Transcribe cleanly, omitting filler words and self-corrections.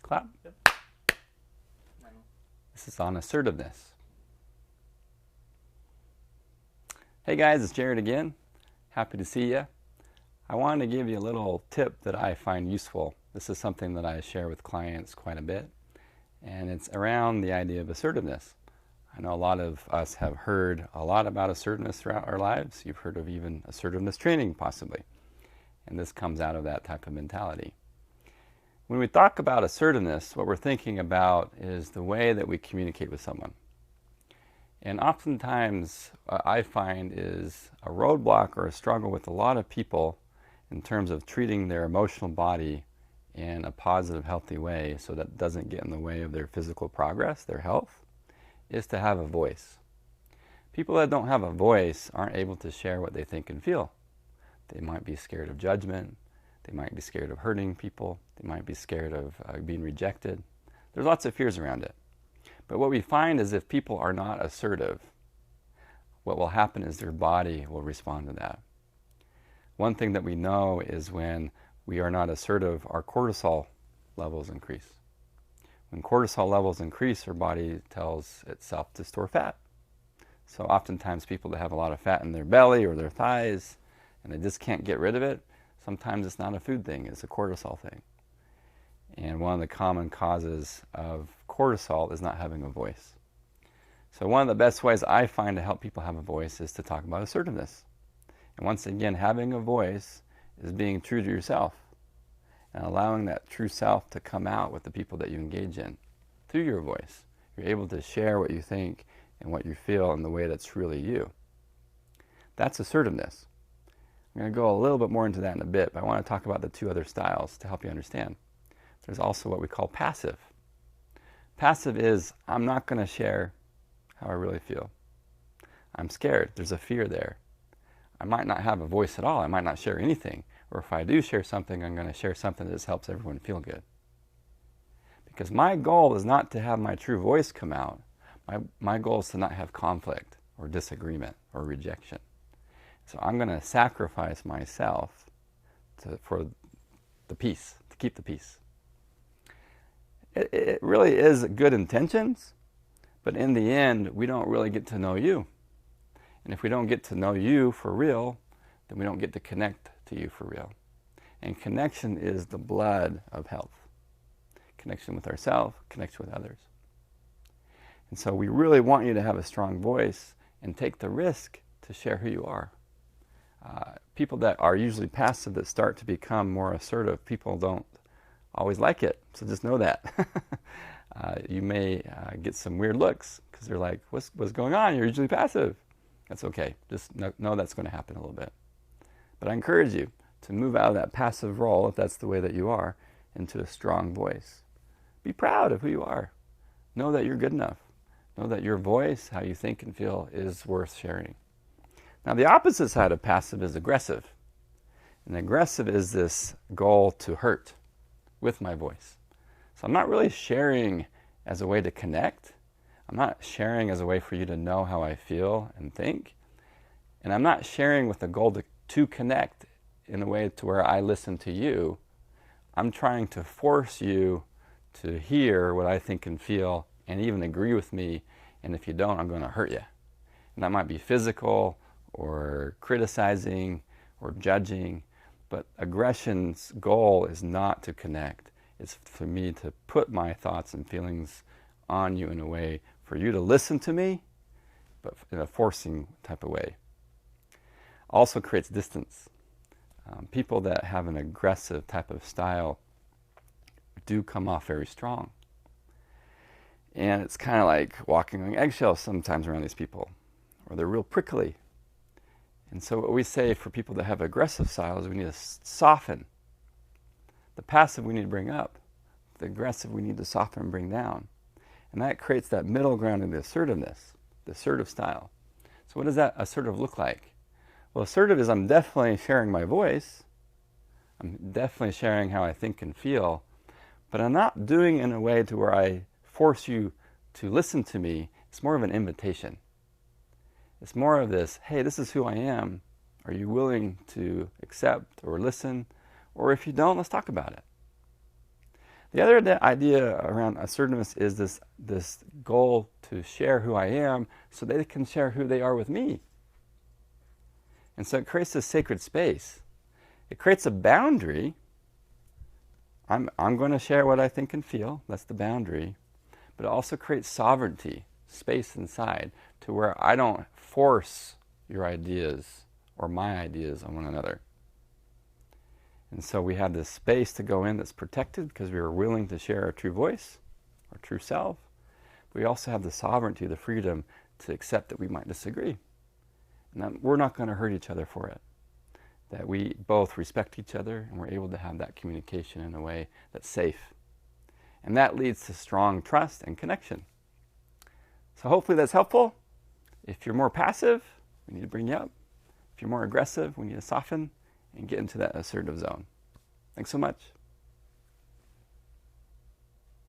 Clap. Yep. This is on assertiveness. Hey guys, it's Jared again. Happy to see you. I wanted to give you a little tip that I find useful. This is something that I share with clients quite a bit, and it's around the idea of assertiveness. I know a lot of us have heard a lot about assertiveness throughout our lives. You've heard of even assertiveness training, possibly. And this comes out of that type of mentality. When we talk about assertiveness, what we're thinking about is the way that we communicate with someone. And oftentimes, I find is a roadblock or a struggle with a lot of people in terms of treating their emotional body in a positive, healthy way so that it doesn't get in the way of their physical progress, their health, is to have a voice. People that don't have a voice aren't able to share what they think and feel. They might be scared of judgment. They might be scared of hurting people. They might be scared of being rejected. There's lots of fears around it. But what we find is if people are not assertive, what will happen is their body will respond to that. One thing that we know is when we are not assertive, our cortisol levels increase. When cortisol levels increase, our body tells itself to store fat. So oftentimes people that have a lot of fat in their belly or their thighs, and they just can't get rid of it, sometimes it's not a food thing, it's a cortisol thing. And one of the common causes of cortisol is not having a voice. So one of the best ways I find to help people have a voice is to talk about assertiveness. And once again, having a voice is being true to yourself and allowing that true self to come out with the people that you engage in through your voice. You're able to share what you think and what you feel in the way that's really you. That's assertiveness. I'm going to go a little bit more into that in a bit, but I want to talk about the two other styles to help you understand. There's also what we call passive. Passive is, I'm not going to share how I really feel. I'm scared. There's a fear there. I might not have a voice at all. I might not share anything. Or if I do share something, I'm going to share something that just helps everyone feel good. Because my goal is not to have my true voice come out. My goal is to not have conflict or disagreement or rejection. So I'm going to sacrifice myself for the peace, to keep the peace. It really is good intentions, but in the end, we don't really get to know you. And if we don't get to know you for real, then we don't get to connect to you for real. And connection is the blood of health. Connection with ourselves, connection with others. And so we really want you to have a strong voice and take the risk to share who you are. People that are usually passive that start to become more assertive, people don't always like it. So just know that. You may get some weird looks because they're like, what's going on? You're usually passive. That's okay. Just know that's going to happen a little bit. But I encourage you to move out of that passive role, if that's the way that you are, into a strong voice. Be proud of who you are. Know that you're good enough. Know that your voice, how you think and feel, is worth sharing. Now, the opposite side of passive is aggressive. And aggressive is this goal to hurt with my voice. So I'm not really sharing as a way to connect. I'm not sharing as a way for you to know how I feel and think. And I'm not sharing with the goal to connect in a way to where I listen to you. I'm trying to force you to hear what I think and feel and even agree with me. And if you don't, I'm going to hurt you. And that might be physical or criticizing or judging. But aggression's goal is not to connect. It's for me to put my thoughts and feelings on you in a way for you to listen to me, but in a forcing type of way. Also creates distance. People that have an aggressive type of style do come off very strong. And it's kind of like walking on eggshells sometimes around these people, or they're real prickly. And so what we say for people that have aggressive styles, we need to soften. The passive we need to bring up. The aggressive we need to soften and bring down. And that creates that middle ground in the assertiveness, the assertive style. So what does that assertive look like? Well, assertive is I'm definitely sharing my voice. I'm definitely sharing how I think and feel. But I'm not doing it in a way to where I force you to listen to me. It's more of an invitation. It's more of this, hey, this is who I am. Are you willing to accept or listen? Or if you don't, let's talk about it. The other idea around assertiveness is this goal to share who I am so they can share who they are with me. And so it creates this sacred space. It creates a boundary. I'm going to share what I think and feel. That's the boundary. But it also creates sovereignty, space inside, to where I don't force your ideas or my ideas on one another. And so we have this space to go in that's protected because we are willing to share our true voice, our true self. But we also have the sovereignty, the freedom to accept that we might disagree. And that we're not going to hurt each other for it. That we both respect each other and we're able to have that communication in a way that's safe. And that leads to strong trust and connection. So hopefully that's helpful. If you're more passive, we need to bring you up. If you're more aggressive, we need to soften and get into that assertive zone. Thanks so much.